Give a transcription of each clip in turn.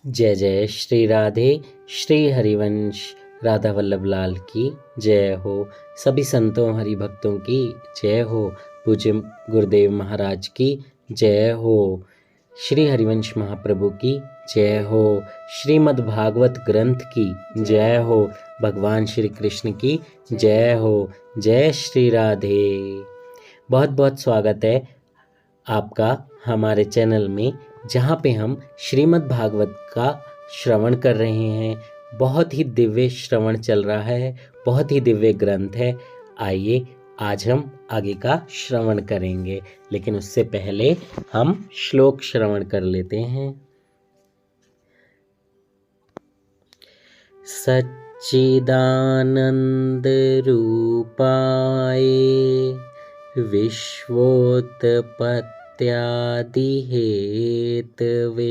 जय जय श्री राधे। श्री हरिवंश राधा वल्लभ लाल की जय हो। सभी संतों हरि भक्तों की जय हो। पूज्य गुरुदेव महाराज की जय हो। श्री हरिवंश महाप्रभु की जय हो। श्रीमद् भागवत ग्रंथ की जय हो। भगवान श्री कृष्ण की जय हो। जय श्री राधे। बहुत बहुत स्वागत है आपका हमारे चैनल में, जहाँ पे हम श्रीमद् भागवत का श्रवण कर रहे हैं। बहुत ही दिव्य श्रवण चल रहा है, बहुत ही दिव्य ग्रंथ है। आइए आज हम आगे का श्रवण करेंगे, लेकिन उससे पहले हम श्लोक श्रवण कर लेते हैं। सच्चिदानंद रूपाय विश्वोत्पत्त्यादिहेतवे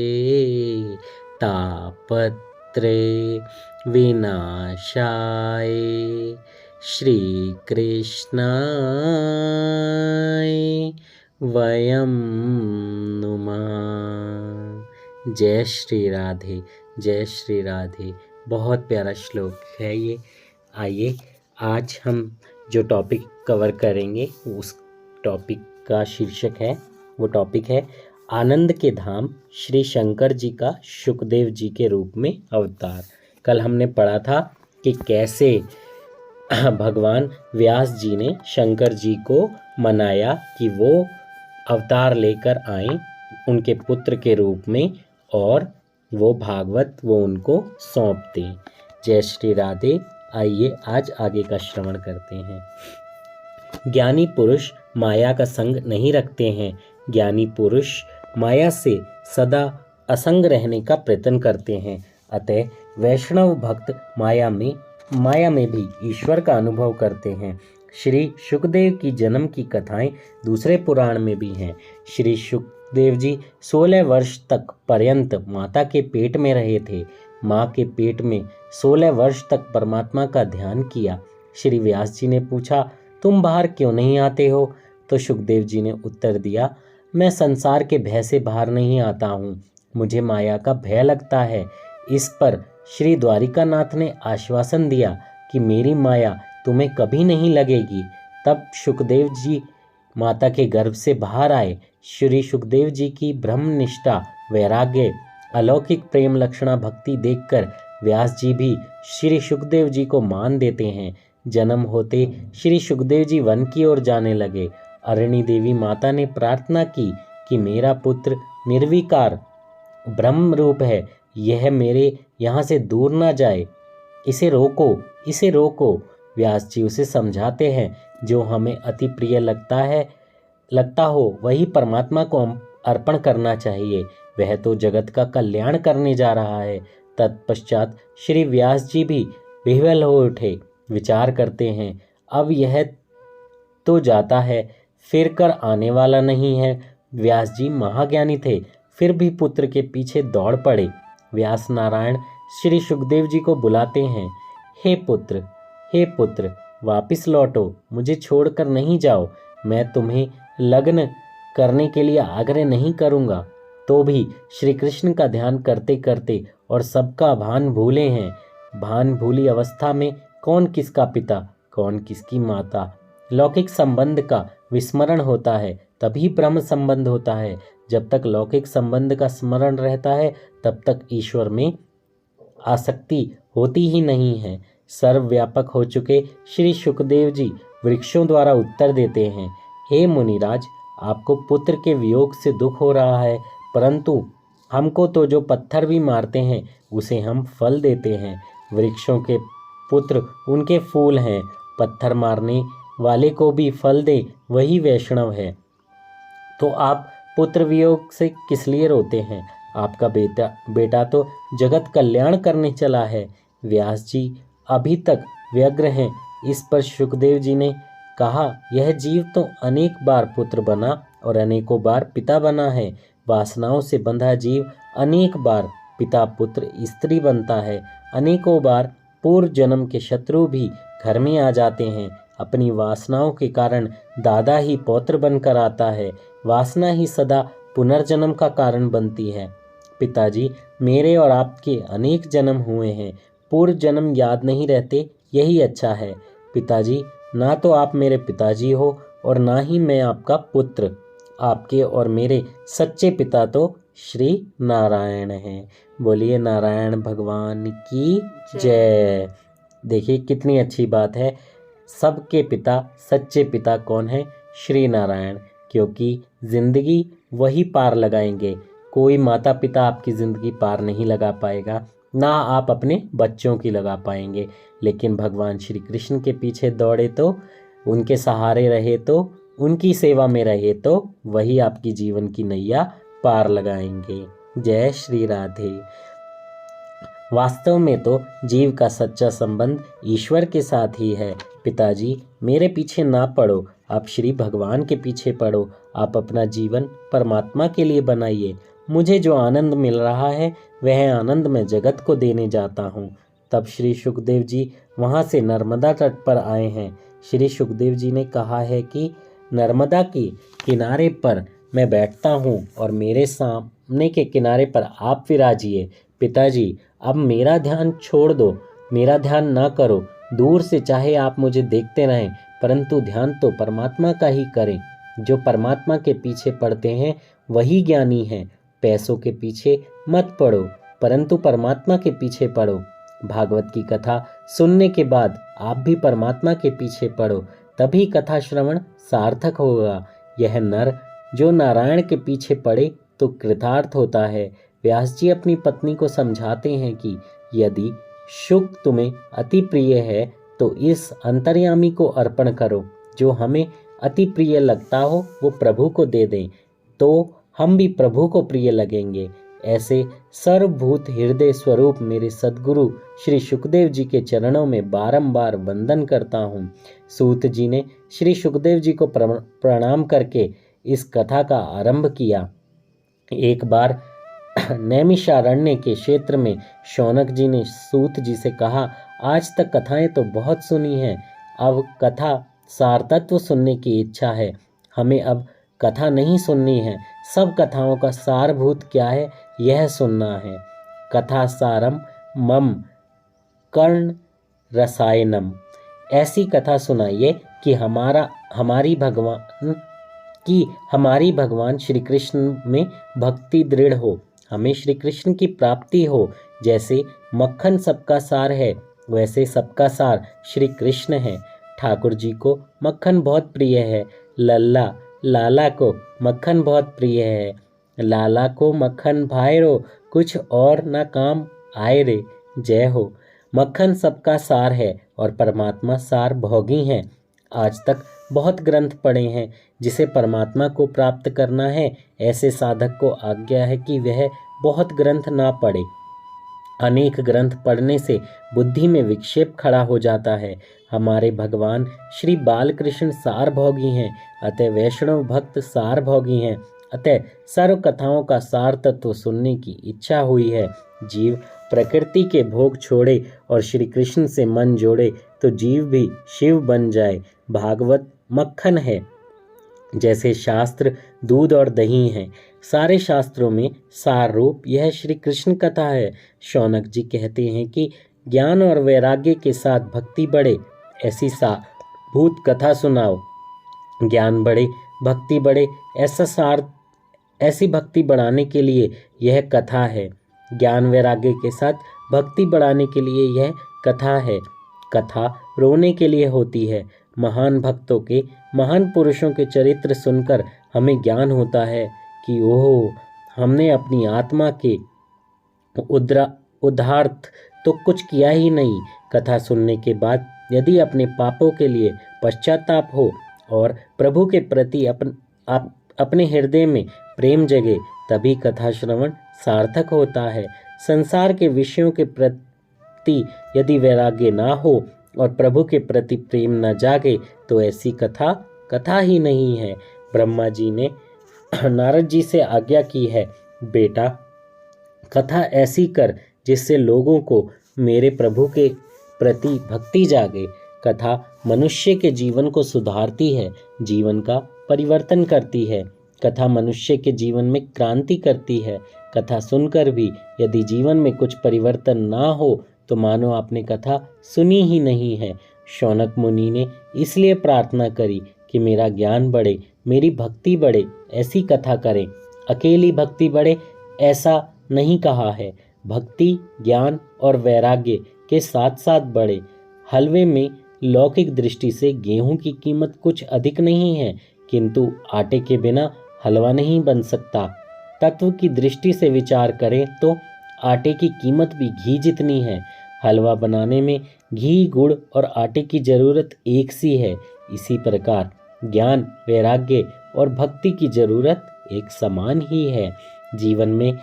तापत्रे विनाशाय श्रीकृष्णाय वयं नुमः। जय श्री राधे, जय श्री राधे। बहुत प्यारा श्लोक है ये। आइए आज हम जो टॉपिक कवर करेंगे उस टॉपिक का शीर्षक है, वो टॉपिक है आनंद के धाम श्री शंकर जी का शुकदेव जी के रूप में अवतार। कल हमने पढ़ा था कि कैसे भगवान व्यास जी ने शंकर जी को मनाया कि वो अवतार लेकर आए उनके पुत्र के रूप में, और वो भागवत वो उनको सौंप दें। जय श्री राधे। आइए आज आगे का श्रवण करते हैं। ज्ञानी पुरुष माया का संग नहीं रखते हैं। ज्ञानी पुरुष माया से सदा असंग रहने का प्रयत्न करते हैं। अतः वैष्णव भक्त माया में भी ईश्वर का अनुभव करते हैं। श्री शुकदेव की जन्म की कथाएं दूसरे पुराण में भी हैं। श्री शुकदेव जी 16 वर्ष तक पर्यंत माता के पेट में रहे थे। माँ के पेट में 16 वर्ष तक परमात्मा का ध्यान किया। श्री व्यास जी ने पूछा, तुम बाहर क्यों नहीं आते हो? तो शुकदेव जी ने उत्तर दिया, मैं संसार के भय से बाहर नहीं आता हूँ, मुझे माया का भय लगता है। इस पर श्री द्वारिकानाथ ने आश्वासन दिया कि मेरी माया तुम्हें कभी नहीं लगेगी। तब शुकदेव जी माता के गर्भ से बाहर आए। श्री शुकदेव जी की ब्रह्मनिष्ठा, वैराग्य, अलौकिक प्रेम लक्षणा भक्ति देखकर व्यास जी भी श्री शुकदेव जी को मान देते हैं। जन्म होते श्री शुकदेव जी वन की ओर जाने लगे। अरणी देवी माता ने प्रार्थना की कि मेरा पुत्र निर्विकार ब्रह्म रूप है, यह मेरे यहाँ से दूर ना जाए, इसे रोको, इसे रोको। व्यास जी उसे समझाते हैं, जो हमें अति प्रिय लगता हो वही परमात्मा को अर्पण करना चाहिए, वह तो जगत का कल्याण करने जा रहा है। तत्पश्चात श्री व्यास जी भी विह्वल हो उठे। विचार करते हैं, अब यह तो जाता है, फिर कर आने वाला नहीं है। व्यास जी महाज्ञानी थे, फिर भी पुत्र के पीछे दौड़ पड़े। व्यास नारायण श्री शुकदेव जी को बुलाते हैं, हे पुत्र, हे पुत्र, वापिस लौटो, मुझे छोड़कर नहीं जाओ। मैं तुम्हें लग्न करने के लिए आग्रह नहीं करूँगा, तो भी श्री कृष्ण का ध्यान करते करते और सबका भान भूले हैं। भान भूली अवस्था में कौन किसका पिता, कौन किसकी माता, लौकिक संबंध का विस्मरण होता है, तभी ब्रह्म संबंध होता है। जब तक लौकिक संबंध का स्मरण रहता है, तब तक ईश्वर में आसक्ति होती ही नहीं है। सर्वव्यापक हो चुके श्री शुकदेव जी वृक्षों द्वारा उत्तर देते हैं, हे मुनिराज, आपको पुत्र के वियोग से दुख हो रहा है, परंतु हमको तो जो पत्थर भी मारते हैं उसे हम फल देते हैं। वृक्षों के पुत्र उनके फूल हैं, पत्थर मारने वाले को भी फल दे वही वैष्णव है। तो आप पुत्र वियोग से किस लिए रोते हैं? आपका बेटा तो जगत कल्याण करने चला है। व्यास जी अभी तक व्यग्र हैं। इस पर शुकदेव जी ने कहा, यह जीव तो अनेक बार पुत्र बना और अनेकों बार पिता बना है। वासनाओं से बंधा जीव अनेक बार पिता पुत्र स्त्री बनता है। अनेकों बार पूर्व जन्म के शत्रु भी घर में आ जाते हैं। अपनी वासनाओं के कारण दादा ही पौत्र बनकर आता है। वासना ही सदा पुनर्जन्म का कारण बनती है। पिताजी, मेरे और आपके अनेक जन्म हुए हैं, पूर्व जन्म याद नहीं रहते, यही अच्छा है। पिताजी, ना तो आप मेरे पिताजी हो और ना ही मैं आपका पुत्र। आपके और मेरे सच्चे पिता तो श्री नारायण हैं। बोलिए नारायण भगवान की जय। देखिए कितनी अच्छी बात है। सबके पिता, सच्चे पिता कौन है? श्री नारायण। क्योंकि ज़िंदगी वही पार लगाएंगे। कोई माता पिता आपकी ज़िंदगी पार नहीं लगा पाएगा, ना आप अपने बच्चों की लगा पाएंगे। लेकिन भगवान श्री कृष्ण के पीछे दौड़े तो, उनके सहारे रहे तो, उनकी सेवा में रहे तो वही आपकी जीवन की नैया पार लगाएंगे। जय श्री राधे। वास्तव में तो जीव का सच्चा संबंध ईश्वर के साथ ही है। पिताजी, मेरे पीछे ना पड़ो, आप श्री भगवान के पीछे पड़ो। आप अपना जीवन परमात्मा के लिए बनाइए। मुझे जो आनंद मिल रहा है वह आनंद मैं जगत को देने जाता हूँ। तब श्री सुखदेव जी वहाँ से नर्मदा तट पर आए हैं। श्री सुखदेव जी ने कहा है कि नर्मदा के किनारे पर मैं बैठता हूँ और मेरे सामने के किनारे पर आप विराजिए। पिताजी, अब मेरा ध्यान छोड़ दो, मेरा ध्यान ना करो। दूर से चाहे आप मुझे देखते रहें, परंतु ध्यान तो परमात्मा का ही करें। जो परमात्मा के पीछे पड़ते हैं वही ज्ञानी हैं। पैसों के पीछे मत पड़ो, परंतु परमात्मा के पीछे पड़ो। भागवत की कथा सुनने के बाद आप भी परमात्मा के पीछे पड़ो, तभी कथा श्रवण सार्थक होगा। यह नर जो नारायण के पीछे पड़े तो कृतार्थ होता है। व्यास जी अपनी पत्नी को समझाते हैं कि यदि सुख तुम्हें अति प्रिय है तो इस अंतर्यामी को अर्पण करो। जो हमें अति प्रिय लगता हो वो प्रभु को दे दें, तो हम भी प्रभु को प्रिय लगेंगे। ऐसे सर्वभूत हृदय स्वरूप मेरे सद्गुरु श्री सुखदेव जी के चरणों में बारंबार वंदन करता हूँ। सूत जी ने श्री सुखदेव जी को प्रणाम करके इस कथा का आरंभ किया। एक बार नैमिषारण्य के क्षेत्र में शौनक जी ने सूत जी से कहा, आज तक कथाएं तो बहुत सुनी हैं, अब कथा सारतत्व सुनने की इच्छा है। हमें अब कथा नहीं सुननी है, सब कथाओं का सारभूत क्या है यह सुनना है। कथा सारम मम कर्ण रसायनम। ऐसी कथा सुनाइए कि हमारी भगवान श्री कृष्ण में भक्ति दृढ़ हो, हमें श्री कृष्ण की प्राप्ति हो। जैसे मक्खन सबका सार है, वैसे सबका सार श्री कृष्ण है। ठाकुर जी को मक्खन बहुत प्रिय है। लाला को मक्खन बहुत प्रिय है। लाला को मक्खन भाई रो, कुछ और ना काम आए रे। जय हो। मक्खन सबका सार है और परमात्मा सार भोगी हैं। आज तक बहुत ग्रंथ पढ़े हैं। जिसे परमात्मा को प्राप्त करना है, ऐसे साधक को आज्ञा है कि वह बहुत ग्रंथ ना पढ़े। अनेक ग्रंथ पढ़ने से बुद्धि में विक्षेप खड़ा हो जाता है। हमारे भगवान श्री बालकृष्ण सारभोगी हैं, अतः वैष्णव भक्त सारभोगी हैं। अतः सर्व कथाओं का सार तत्व सुनने की इच्छा हुई है। जीव प्रकृति के भोग छोड़े और श्री कृष्ण से मन जोड़े तो जीव भी शिव बन जाए। भागवत मक्खन है, जैसे शास्त्र दूध और दही हैं। सारे शास्त्रों में सार रूप यह श्री कृष्ण कथा है। शौनक जी कहते हैं कि ज्ञान और वैराग्य के साथ भक्ति बढ़े, ऐसी सारभूत कथा सुनाओ। ज्ञान बढ़े, भक्ति बढ़े, ऐसी भक्ति बढ़ाने के लिए यह कथा है। ज्ञान वैराग्य के साथ भक्ति बढ़ाने के लिए यह कथा है। कथा रोने के लिए होती है। महान भक्तों के, महान पुरुषों के चरित्र सुनकर हमें ज्ञान होता है कि ओह, हमने अपनी आत्मा के उद्धार्थ तो कुछ किया ही नहीं। कथा सुनने के बाद यदि अपने पापों के लिए पश्चाताप हो और प्रभु के प्रति अपने हृदय में प्रेम जगे, तभी कथा श्रवण सार्थक होता है। संसार के विषयों के प्रति यदि वैराग्य ना हो और प्रभु के प्रति प्रेम न जागे तो ऐसी कथा ही नहीं है। ब्रह्मा जी ने नारद जी से आज्ञा की है, बेटा कथा ऐसी कर जिससे लोगों को मेरे प्रभु के प्रति भक्ति जागे। कथा मनुष्य के जीवन को सुधारती है, जीवन का परिवर्तन करती है। कथा मनुष्य के जीवन में क्रांति करती है। कथा सुनकर भी यदि जीवन में कुछ परिवर्तन ना हो तो मानो आपने कथा सुनी ही नहीं है। शौनक मुनि ने इसलिए प्रार्थना करी कि मेरा ज्ञान बढ़े, मेरी भक्ति बढ़े, ऐसी कथा करें। अकेली भक्ति बढ़े ऐसा नहीं कहा है, भक्ति, ज्ञान और वैराग्य के साथ साथ बढ़े। हलवे में लौकिक दृष्टि से गेहूं की कीमत कुछ अधिक नहीं है, किंतु आटे के बिना हलवा नहीं बन सकता। तत्व की दृष्टि से विचार करें तो आटे की कीमत भी घी जितनी है। हलवा बनाने में घी, गुड़ और आटे की जरूरत एक सी है। इसी प्रकार ज्ञान, वैराग्य और भक्ति की जरूरत एक समान ही है। जीवन में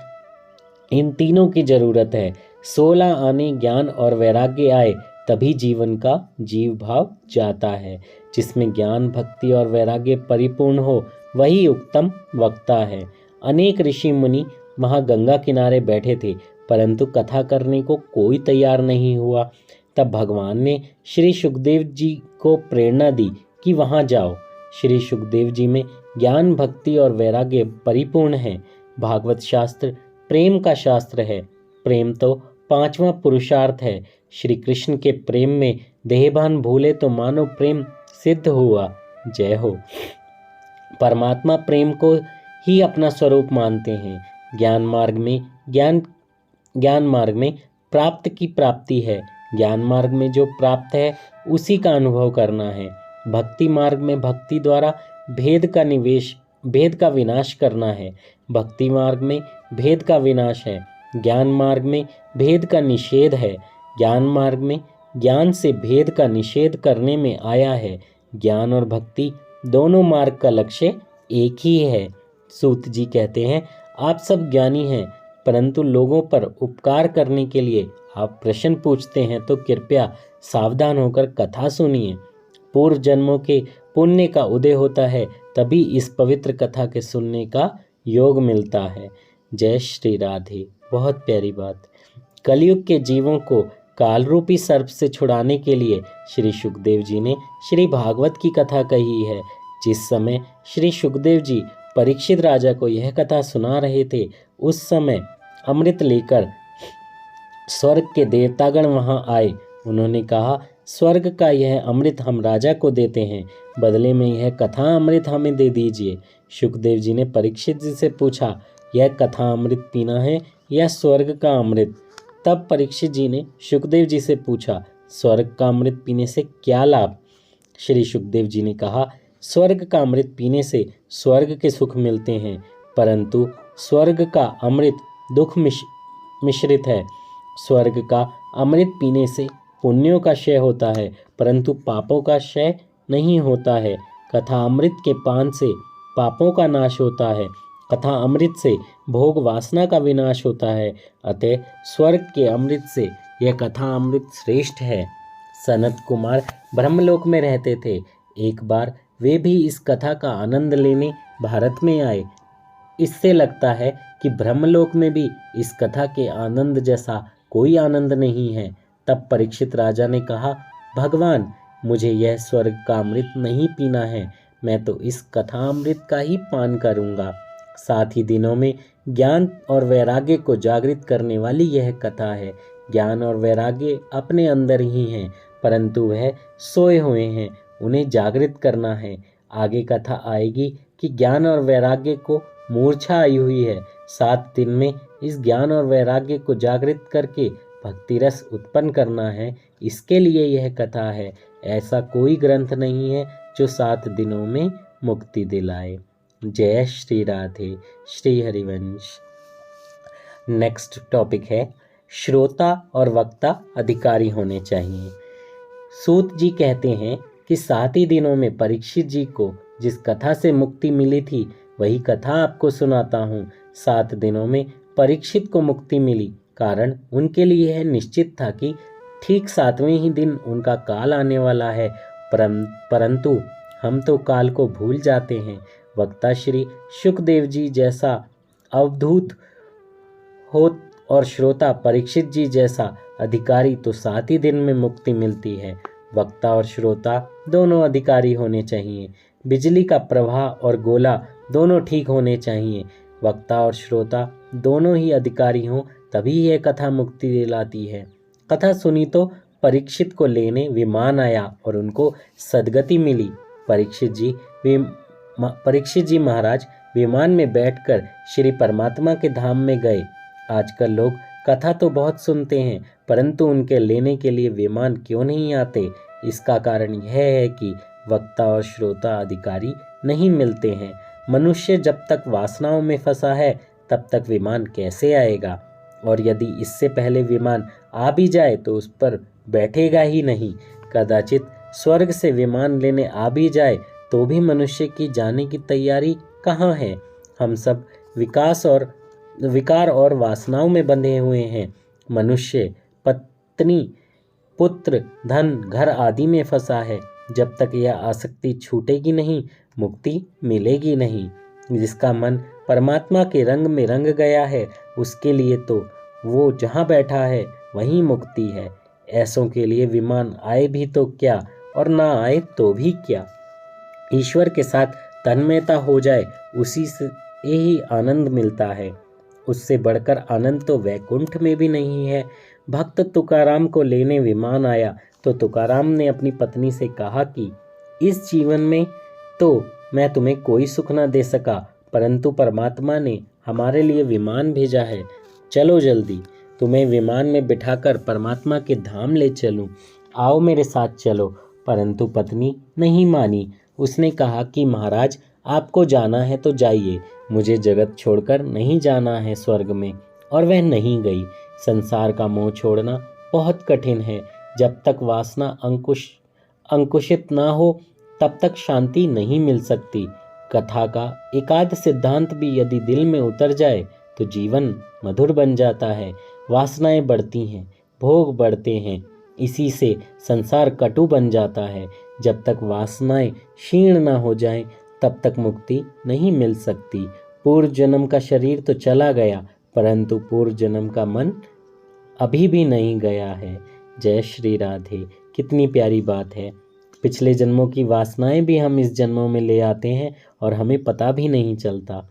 इन तीनों की जरूरत है। 16 आने ज्ञान और वैराग्य आए तभी जीवन का जीव भाव जाता है। जिसमें ज्ञान, भक्ति और वैराग्य परिपूर्ण हो वही उत्तम वक्ता है। अनेक ऋषि मुनि वहाँ गंगा किनारे बैठे थे, परंतु कथा करने को कोई तैयार नहीं हुआ। तब भगवान ने श्री सुखदेव जी को प्रेरणा दी कि वहाँ जाओ। श्री सुखदेव जी में ज्ञान, भक्ति और वैराग्य परिपूर्ण है। भागवत शास्त्र प्रेम का शास्त्र है। प्रेम तो 5वां पुरुषार्थ है। श्री कृष्ण के प्रेम में देहभान भूले तो मानो प्रेम सिद्ध हुआ। जय हो। परमात्मा प्रेम को ही अपना स्वरूप मानते हैं। ज्ञान मार्ग में प्राप्त की प्राप्ति है। ज्ञान मार्ग में जो प्राप्त है उसी का अनुभव करना है। भक्ति मार्ग में भक्ति द्वारा भेद का विनाश करना है। भक्ति मार्ग में भेद का विनाश है। ज्ञान मार्ग में भेद का निषेध है। ज्ञान मार्ग में ज्ञान से भेद का निषेध करने में आया है। ज्ञान और भक्ति दोनों मार्ग का लक्ष्य एक ही है। सूत जी कहते हैं, आप सब ज्ञानी हैं, परंतु लोगों पर उपकार करने के लिए आप प्रश्न पूछते हैं, तो कृपया सावधान होकर कथा सुनिए। पूर्व जन्मों के पुण्य का उदय होता है, तभी इस पवित्र कथा के सुनने का योग मिलता है। जय श्री राधे। बहुत प्यारी बात। कलयुग के जीवों को कालरूपी सर्प से छुड़ाने के लिए श्री सुखदेव जी ने श्री भागवत की कथा कही है। जिस समय श्री सुखदेव जी परीक्षित राजा को यह कथा सुना रहे थे, उस समय अमृत लेकर स्वर्ग के देवतागण वहां आए। उन्होंने कहा, स्वर्ग का यह अमृत हम राजा को देते हैं, बदले में यह कथा अमृत हमें दे दीजिए। सुखदेव जी ने परीक्षित जी से पूछा, यह कथा अमृत पीना है या स्वर्ग का अमृत? तब परीक्षित जी ने सुखदेव जी से पूछा, स्वर्ग का अमृत पीने से क्या लाभ? श्री सुखदेव जी ने कहा, स्वर्ग का अमृत पीने से स्वर्ग के सुख मिलते हैं, परंतु स्वर्ग का अमृत दुख मिश्रित है। स्वर्ग का अमृत पीने से पुण्यों का क्षय होता है, परंतु पापों का क्षय नहीं होता है। कथा अमृत के पान से पापों का नाश होता है। कथा अमृत से भोग वासना का विनाश होता है। अतः स्वर्ग के अमृत से यह कथा अमृत श्रेष्ठ है। सनत कुमार ब्रह्मलोक में रहते थे। एक बार वे भी इस कथा का आनंद लेने भारत में आए। इससे लगता है कि ब्रह्मलोक में भी इस कथा के आनंद जैसा कोई आनंद नहीं है। तब परीक्षित राजा ने कहा, भगवान, मुझे यह स्वर्ग का अमृत नहीं पीना है, मैं तो इस कथा अमृत का ही पान करूंगा। 7 ही दिनों में ज्ञान और वैराग्य को जागृत करने वाली यह कथा है। ज्ञान और वैराग्य अपने अंदर ही हैं, परंतु वह सोए हुए हैं, उन्हें जागृत करना है। आगे कथा आएगी कि ज्ञान और वैराग्य को मूर्छा आई हुई है। 7 दिन में इस ज्ञान और वैराग्य को जागृत करके भक्ति रस उत्पन्न करना है। इसके लिए यह कथा है। ऐसा कोई ग्रंथ नहीं है जो 7 दिनों में मुक्ति दिलाए। जय श्री राधे। श्री हरिवंश। नेक्स्ट टॉपिक है, श्रोता और वक्ता अधिकारी होने चाहिए। सूत जी कहते हैं कि 7 ही दिनों में परीक्षित जी को जिस कथा से मुक्ति मिली थी, वही कथा आपको सुनाता हूँ। 7 दिनों में परीक्षित को मुक्ति मिली, कारण उनके लिए यह निश्चित था कि ठीक 7वें ही दिन उनका काल आने वाला है। परंतु हम तो काल को भूल जाते हैं। वक्ता श्री सुखदेव जी जैसा अवधूत हो और श्रोता परीक्षित जी जैसा अधिकारी, तो 7 ही दिन में मुक्ति मिलती है। वक्ता और श्रोता दोनों अधिकारी होने चाहिए। बिजली का प्रवाह और गोला दोनों ठीक होने चाहिए। वक्ता और श्रोता दोनों ही अधिकारी हों तभी यह कथा मुक्ति दिलाती है। कथा सुनी तो परीक्षित को लेने विमान आया और उनको सद्गति मिली। परीक्षित जी महाराज विमान में बैठकर श्री परमात्मा के धाम में गए। आजकल लोग कथा तो बहुत सुनते हैं, परंतु उनके लेने के लिए विमान क्यों नहीं आते? इसका कारण यह है कि वक्ता और श्रोता अधिकारी नहीं मिलते हैं। मनुष्य जब तक वासनाओं में फंसा है तब तक विमान कैसे आएगा? और यदि इससे पहले विमान आ भी जाए तो उस पर बैठेगा ही नहीं। कदाचित स्वर्ग से विमान लेने आ भी जाए तो भी मनुष्य की जाने की तैयारी कहाँ है? हम सब विकार और वासनाओं में बंधे हुए हैं। मनुष्य पत्नी, पुत्र, धन, घर आदि में फंसा है। जब तक यह आसक्ति छूटेगी नहीं, मुक्ति मिलेगी नहीं। जिसका मन परमात्मा के रंग में रंग गया है, उसके लिए तो वो जहाँ बैठा है वहीं मुक्ति है। ऐसों के लिए विमान आए भी तो क्या, और ना आए तो भी क्या। ईश्वर के साथ तन्मयता हो जाए, उसी से ही आनंद मिलता है। उससे बढ़कर आनंद तो वैकुंठ में भी नहीं है। भक्त तुकाराम को लेने विमान आया तो तुकाराम ने अपनी पत्नी से कहा कि इस जीवन में तो मैं तुम्हें कोई सुख न दे सका, परंतु परमात्मा ने हमारे लिए विमान भेजा है। चलो जल्दी, तुम्हें विमान में बिठाकर परमात्मा के धाम ले चलूं। आओ मेरे साथ चलो। परंतु पत्नी नहीं मानी। उसने कहा कि महाराज, आपको जाना है तो जाइए, मुझे जगत छोड़कर नहीं जाना है स्वर्ग में। और वह नहीं गई। संसार का मोह छोड़ना बहुत कठिन है। जब तक वासना अंकुशित ना हो तब तक शांति नहीं मिल सकती। कथा का एकाध सिद्धांत भी यदि दिल में उतर जाए तो जीवन मधुर बन जाता है। वासनाएं बढ़ती हैं, भोग बढ़ते हैं, इसी से संसार कटु बन जाता है। जब तक वासनाएं क्षीण ना हो जाएं तब तक मुक्ति नहीं मिल सकती। पूर्व जन्म का शरीर तो चला गया, परंतु पूर्व जन्म का मन अभी भी नहीं गया है। जय श्री राधे। कितनी प्यारी बात है। पिछले जन्मों की वासनाएं भी हम इस जन्मों में ले आते हैं और हमें पता भी नहीं चलता।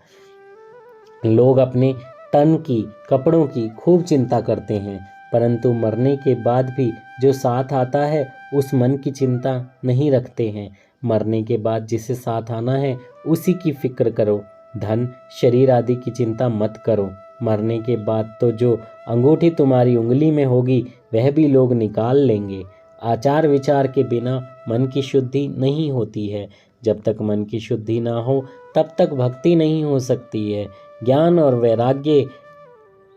लोग अपने तन की, कपड़ों की खूब चिंता करते हैं, परंतु मरने के बाद भी जो साथ आता है उस मन की चिंता नहीं रखते हैं। मरने के बाद जिसे साथ आना है उसी की फिक्र करो। धन, शरीर आदि की चिंता मत करो। मरने के बाद तो जो अंगूठी तुम्हारी उंगली में होगी वह भी लोग निकाल लेंगे। आचार विचार के बिना मन की शुद्धि नहीं होती है। जब तक मन की शुद्धि ना हो तब तक भक्ति नहीं हो सकती है। ज्ञान और वैराग्य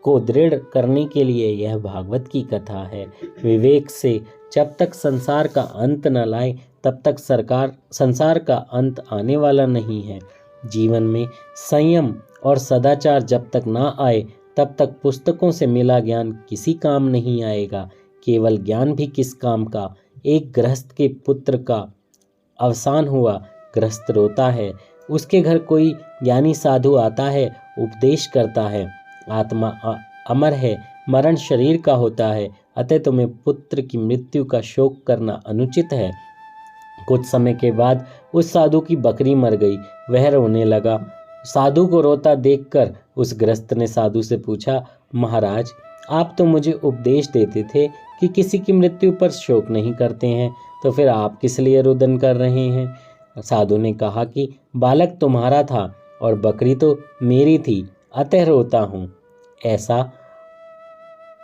को दृढ़ करने के लिए यह भागवत की कथा है। विवेक से जब तक संसार का अंत न लाए तब तक संसार का अंत आने वाला नहीं है। जीवन में संयम और सदाचार जब तक ना आए तब तक पुस्तकों से मिला ज्ञान किसी काम नहीं आएगा। केवल ज्ञान भी किस काम का। एक गृहस्थ के पुत्र का अवसान हुआ, गृहस्थ रोता है। उसके घर कोई ज्ञानी साधु आता है, उपदेश करता है। आत्मा अमर है, मरण शरीर का होता है, अतः तुम्हें पुत्र की मृत्यु का शोक करना अनुचित है। कुछ समय के बाद उस साधु की बकरी मर गई। वह रोने लगा। साधु को रोता देखकर उस गृहस्थ ने साधु से पूछा, महाराज, आप तो मुझे उपदेश देते थे कि किसी की मृत्यु पर शोक नहीं करते हैं, तो फिर आप किस लिए रुदन कर रहे हैं? साधु ने कहा कि बालक तुम्हारा था और बकरी तो मेरी थी, अतः रोता हूँ। ऐसा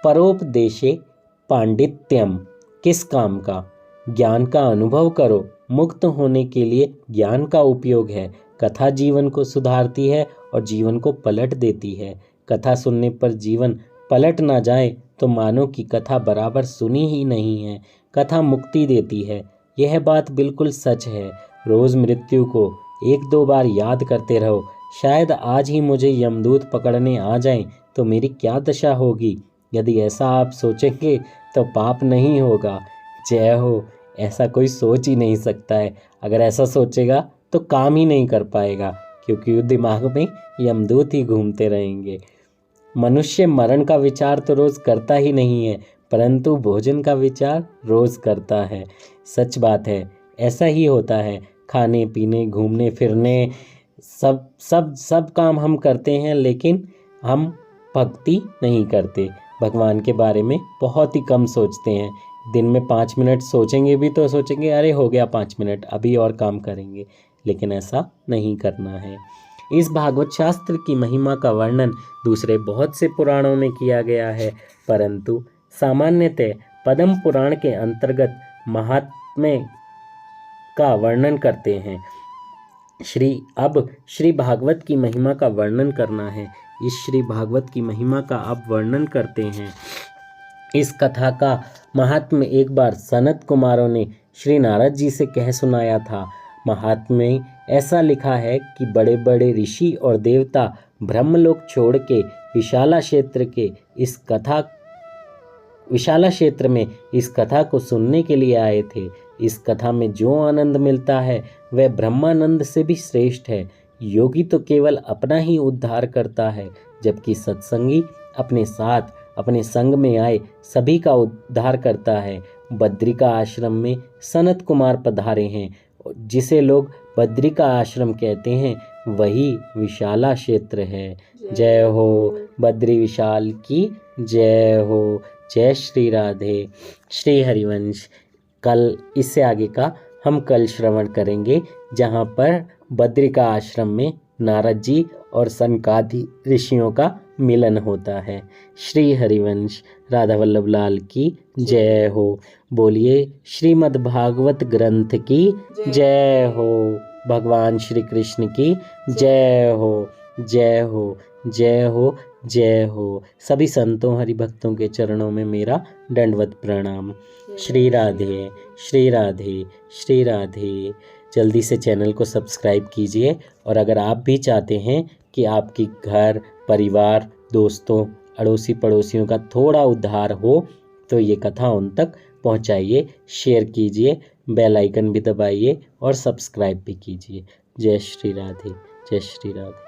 परोपदेशे पांडित्यम, किस काम का? ज्ञान का अनुभव करो। मुक्त होने के लिए ज्ञान का उपयोग है। कथा जीवन को सुधारती है और जीवन को पलट देती है। कथा सुनने पर जीवन पलट ना जाए तो मानो कि कथा बराबर सुनी ही नहीं है। कथा मुक्ति देती है, यह बात बिल्कुल सच है। रोज मृत्यु को 1-2 बार याद करते रहो। शायद आज ही मुझे यमदूत पकड़ने आ जाएं तो मेरी क्या दशा होगी। यदि ऐसा आप सोचेंगे तो पाप नहीं होगा। जय हो। ऐसा कोई सोच ही नहीं सकता है। अगर ऐसा सोचेगा तो काम ही नहीं कर पाएगा, क्योंकि दिमाग में यमदूत ही घूमते रहेंगे। मनुष्य मरण का विचार तो रोज करता ही नहीं है, परंतु भोजन का विचार रोज करता है। सच बात है, ऐसा ही होता है। खाने पीने, घूमने फिरने, सब काम हम करते हैं, लेकिन हम भक्ति नहीं करते, भगवान के बारे में बहुत ही कम सोचते हैं। दिन में 5 मिनट सोचेंगे भी तो सोचेंगे अरे हो गया 5 मिनट, अभी और काम करेंगे, लेकिन ऐसा नहीं करना है। इस भागवत शास्त्र की महिमा का वर्णन दूसरे बहुत से पुराणों में किया गया है, परंतु सामान्यतः पद्म पुराण के अंतर्गत महात्म्य का वर्णन करते हैं। श्री भागवत की महिमा का वर्णन करना है। इस श्री भागवत की महिमा का अब वर्णन करते हैं। इस कथा का महात्म्य एक बार सनत कुमारों ने श्री नारद जी से कह सुनाया था। महात्म्य में ऐसा लिखा है कि बड़े बड़े ऋषि और देवता ब्रह्मलोक छोड़ के विशाला क्षेत्र में इस कथा को सुनने के लिए आए थे। इस कथा में जो आनंद मिलता है वह ब्रह्मानंद से भी श्रेष्ठ है। योगी तो केवल अपना ही उद्धार करता है, जबकि सत्संगी अपने साथ अपने संग में आए सभी का उद्धार करता है। बद्रिका आश्रम में सनत कुमार पधारे हैं। जिसे लोग बद्रिका आश्रम कहते हैं वही विशाला क्षेत्र है। जय हो बद्री विशाल की जय हो। जय श्री राधे। श्री हरिवंश कल इससे आगे का हम कल श्रवण करेंगे, जहाँ पर बद्रिका आश्रम में नारद जी और सनकादि ऋषियों का मिलन होता है। श्री हरिवंश राधा वल्लभ लाल की जय हो। बोलिए श्रीमद् भागवत ग्रंथ की जय हो। भगवान श्री कृष्ण की जय हो। जय हो जय हो जय हो। सभी संतों हरिभक्तों के चरणों में मेरा दंडवत प्रणाम। श्री राधे श्री राधे श्री राधे। जल्दी से चैनल को सब्सक्राइब कीजिए, और अगर आप भी चाहते हैं कि आपकी घर परिवार दोस्तों अड़ोसी पड़ोसियों का थोड़ा उद्धार हो तो ये कथा उन तक पहुंचाइए, शेयर कीजिए, बेल आइकन भी दबाइए और सब्सक्राइब भी कीजिए। जय श्री राधे जय श्री राधे।